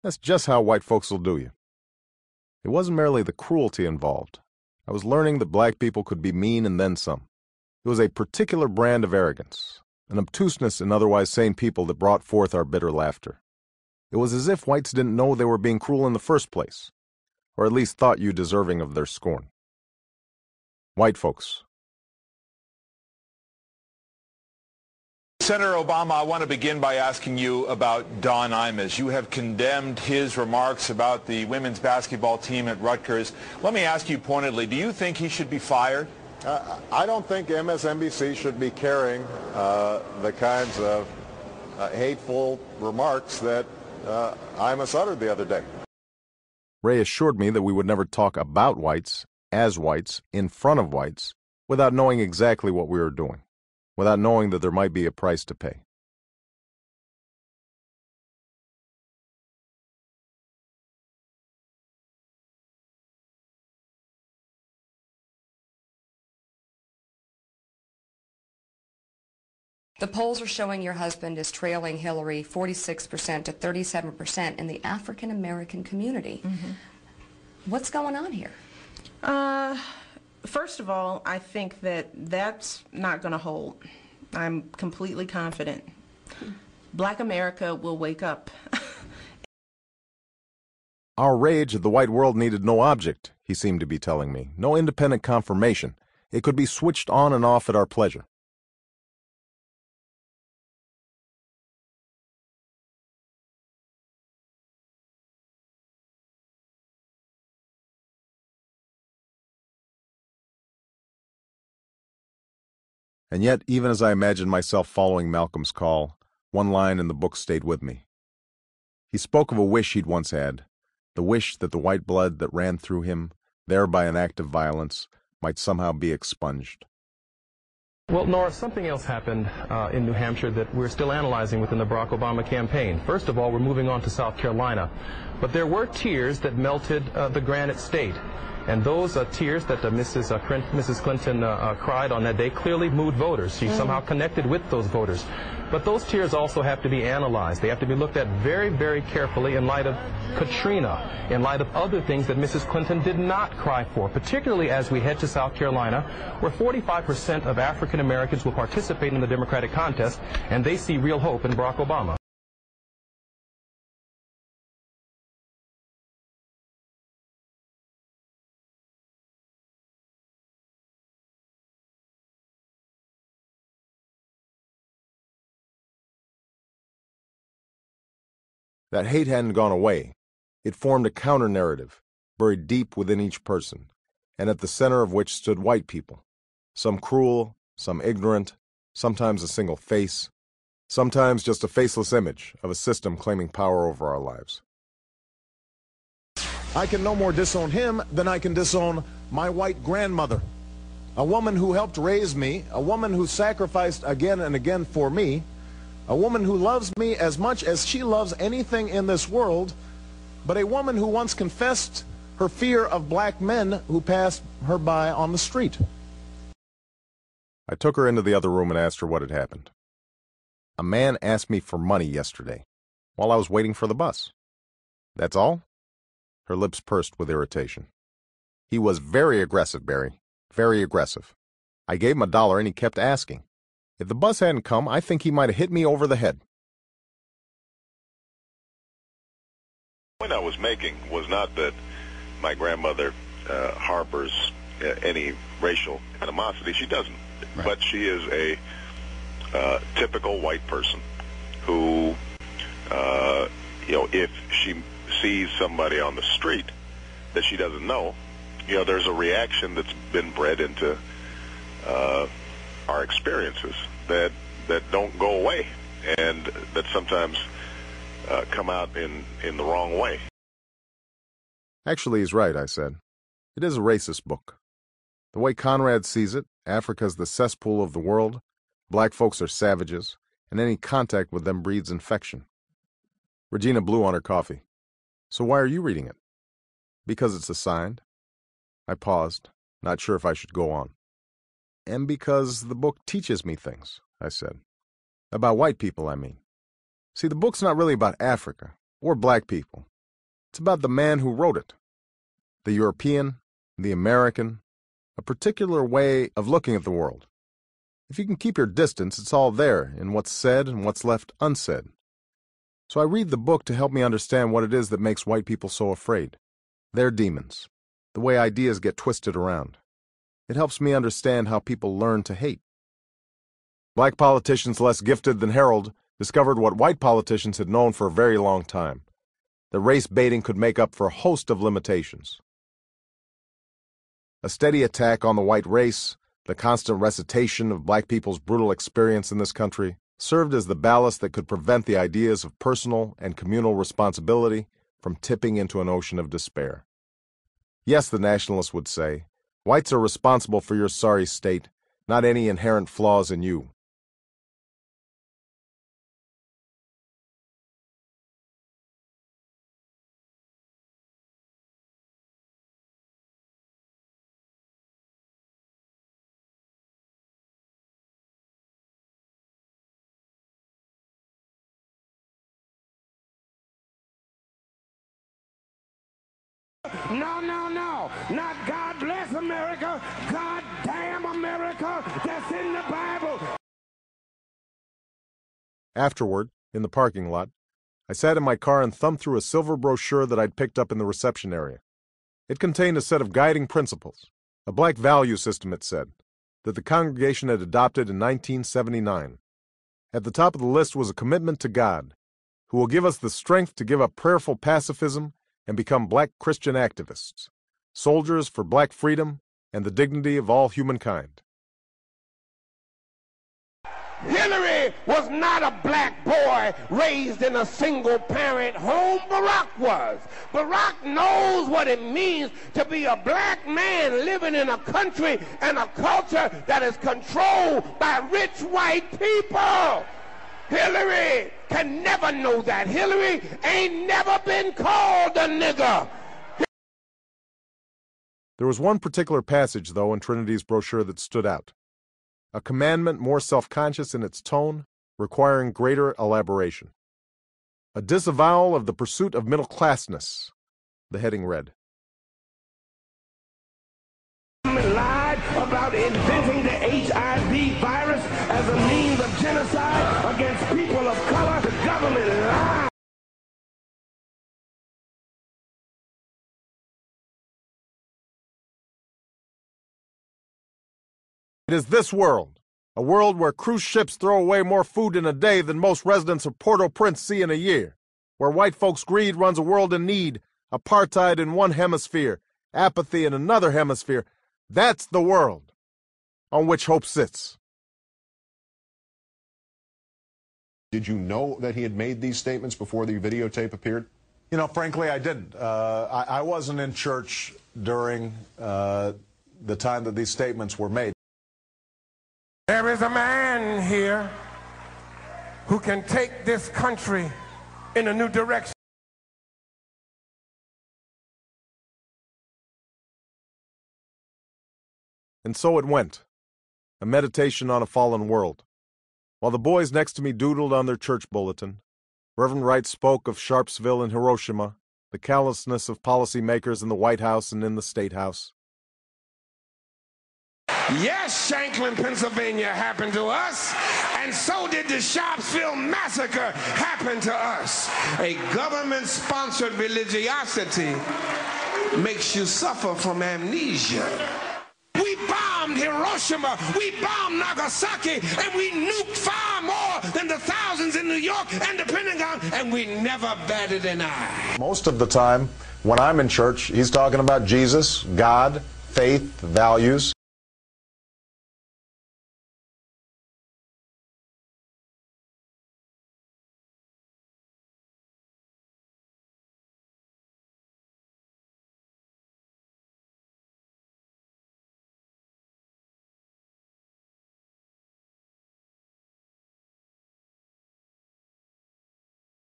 That's just how white folks will do you. It wasn't merely the cruelty involved. I was learning that black people could be mean and then some. It was a particular brand of arrogance, an obtuseness in otherwise sane people that brought forth our bitter laughter. It was as if whites didn't know they were being cruel in the first place, or at least thought you deserving of their scorn. White folks. Senator Obama, I want to begin by asking you about Don Imus. You have condemned his remarks about the women's basketball team at Rutgers. Let me ask you pointedly, do you think he should be fired? I don't think MSNBC should be carrying the kinds of hateful remarks that Imus uttered the other day. Ray assured me that we would never talk about whites, as whites, in front of whites, without knowing exactly what we were doing, without knowing that there might be a price to pay. The polls are showing your husband is trailing Hillary 46% to 37% in the African American community. Mm-hmm. What's going on here? First of all, I think that that's not going to hold. I'm completely confident. Black America will wake up. Our rage at the white world needed no object, he seemed to be telling me, no independent confirmation. It could be switched on and off at our pleasure. And yet, even as I imagined myself following Malcolm's call, one line in the book stayed with me. He spoke of a wish he'd once had, the wish that the white blood that ran through him, there by an act of violence, might somehow be expunged. Well, Nora, something else happened in New Hampshire that we're still analyzing within the Barack Obama campaign. First of all, we're moving on to South Carolina. But there were tears that melted the granite state. And those tears that Mrs. Clinton cried on that day clearly moved voters. She somehow connected with those voters. But those tears also have to be analyzed. They have to be looked at very, very carefully in light of Katrina, in light of other things that Mrs. Clinton did not cry for, particularly as we head to South Carolina, where 45% of African Americans will participate in the Democratic contest, and they see real hope in Barack Obama. That hate hadn't gone away. It formed a counter-narrative, buried deep within each person, and at the center of which stood white people, some cruel, some ignorant, sometimes a single face, sometimes just a faceless image of a system claiming power over our lives. I can no more disown him than I can disown my white grandmother, a woman who helped raise me, a woman who sacrificed again and again for me, a woman who loves me as much as she loves anything in this world, but a woman who once confessed her fear of black men who passed her by on the street. I took her into the other room and asked her what had happened. A man asked me for money yesterday, while I was waiting for the bus. That's all? Her lips pursed with irritation. He was very aggressive, Barry. Very aggressive. I gave him $1 and he kept asking. If the bus hadn't come, I think he might have hit me over the head. The point I was making was not that my grandmother harbors any racial animosity. She doesn't. Right. But she is a typical white person who, if she sees somebody on the street that she doesn't know, there's a reaction that's been bred into our experiences that don't go away and that sometimes come out in the wrong way. Actually, he's right, I said. It is a racist book. The way Conrad sees it, Africa's the cesspool of the world, black folks are savages, and any contact with them breeds infection. Regina blew on her coffee. So why are you reading it? Because it's assigned. I paused, not sure if I should go on. And because the book teaches me things, I said. About white people, I mean. See, the book's not really about Africa, or black people, It's about the man who wrote it. The European, the American, a particular way of looking at the world. If you can keep your distance, it's all there in what's said and what's left unsaid. So I read the book to help me understand what it is that makes white people so afraid. Their demons, the way ideas get twisted around. It helps me understand how people learn to hate. Black politicians less gifted than Harold discovered what white politicians had known for a very long time. That race baiting could make up for a host of limitations. A steady attack on the white race, the constant recitation of black people's brutal experience in this country, served as the ballast that could prevent the ideas of personal and communal responsibility from tipping into an ocean of despair. Yes, the nationalists would say, whites are responsible for your sorry state, not any inherent flaws in you. No, no, no. Not God bless America. God damn America. That's in the Bible. Afterward, in the parking lot, I sat in my car and thumbed through a silver brochure that I'd picked up in the reception area. It contained a set of guiding principles, a black value system, it said, that the congregation had adopted in 1979. At the top of the list was a commitment to God, who will give us the strength to give up prayerful pacifism and become black Christian activists, soldiers for black freedom and the dignity of all humankind. Hillary was not a black boy raised in a single-parent home. Barack was. Barack knows what it means to be a black man living in a country and a culture that is controlled by rich white people. Hillary can never know that. Hillary ain't never been called a nigger. There was one particular passage, though, in Trinity's brochure that stood out. A commandment more self-conscious in its tone, requiring greater elaboration. A disavowal of the pursuit of middleclassness, the heading read. Lied about inventing the HIV virus as a means of genocide against people of color. The government lied. It is this world, a world where cruise ships throw away more food in a day than most residents of Port-au-Prince see in a year, where white folks' greed runs a world in need, apartheid in one hemisphere, apathy in another hemisphere. That's the world on which hope sits. Did you know that he had made these statements before the videotape appeared? You know, frankly, I didn't. I wasn't in church during the time that these statements were made. There is a man here who can take this country in a new direction. And so it went, a meditation on a fallen world. While the boys next to me doodled on their church bulletin, Reverend Wright spoke of Sharpsville and Hiroshima, the callousness of policymakers in the White House and in the State House. Yes, Shanklin, Pennsylvania happened to us, and so did the Sharpsville massacre happen to us. A government-sponsored religiosity makes you suffer from amnesia. We bombed Hiroshima, we bombed Nagasaki, and we nuked far more than the thousands in New York and the Pentagon, and we never batted an eye. Most of the time, when I'm in church, he's talking about Jesus, God, faith, values.